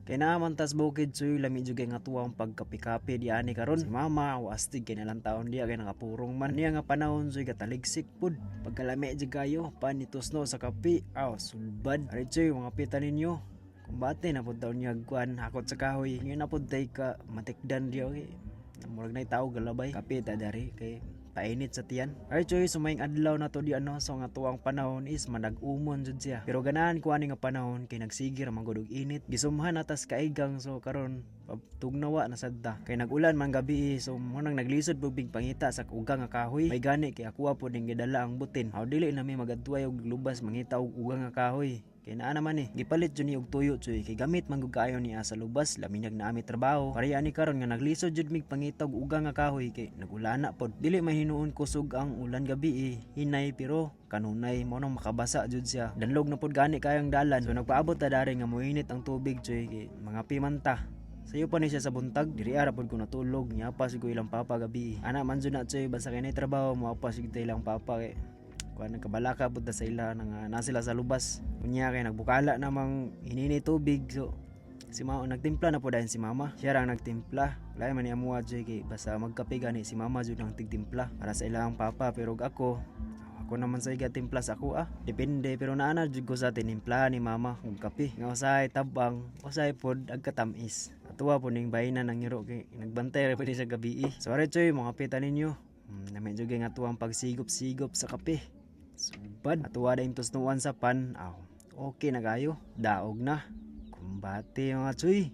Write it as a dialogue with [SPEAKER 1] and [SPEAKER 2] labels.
[SPEAKER 1] Kay naman tas bukid Choy, lami jud kay nga tuwa ang pagkapi-kapi di ani karon. Si mama wastig kay nalang taon diya kay nakapurong man. Niya nga panahon Choy kataligsik pud. Pagkalami jud kayo panitusno sa kapi. Aw sulbad. Ari Choy mga pita ninyo. Kumbate na pud taon niya kuan hakot sa kahoy. Ngayon na pud tay ka matikdan diya okay. Murag nay tao galabay kapi ta dari kay painit sa tiyan. Ay Choy, sumaying adlaw na to di ano, so nga tuwang panahon is manag-umon jud siya. Pero ganahan ko ani nga panahon kay nagsigir man gud og init. Gisumhan atas kaigang so karon tugnawa na sadta. Kay nagulan man gabi so mo nang naglisod bubig pangita sa ugang nga kahoy. May gani kay ako po ning gidala ang butin. Aw dili na mi magadtuay og lubas mangita og ugang nga kahoy. Kay naa naman gipalit jud ni og tuyo Choy kay gamit man gud kaayo niya sa lubas labi nagnaami trabaho. Pareha ni karon nga naglisod jud mig pangitag ugang nga kahoy kay nagulana pod. Dili man hinuon kusog ang ulan gabi hinay pero kanunay mo nang makabasa jud siya. Danlog na pod gani kayang dalan. So nagpaabot ta dari nga moinit ang tubig Choy kay mga pimanta. Sayo pa ni siya sa buntag, diri ara pod ko natulog, niya pa siguro ilang papa gabi. Ana man jud na Choy basta kay nay trabaho mo pa siguro ilang papa kay kuan nagkabalaka pud sa ila nga na sila sa lubas. Unya kay nagbukala namang hinini tubig so si mama nagtimpla na po dahil si mama. Siya lang nagtimpla. Lain man niya muha Joy kay basta magkape gani si mama jud ang tigtimpla para sa ilang papa pero ako naman sa iga timpla sa ako depende pero naana jud ko sa tinimpla ni mama og kape nga usahay tabang usahay pod agkatamis. Atuwa po ning bayinan nang ngiro kay nagbantay ra pud sa gabi. So are Joy mga pita ninyo. Namin jud nga tuwang pagsigop-sigop sa kape. Subad atuwa da imtos nuwan sa pan. Okay na kayo daog na kumbate mga Choy.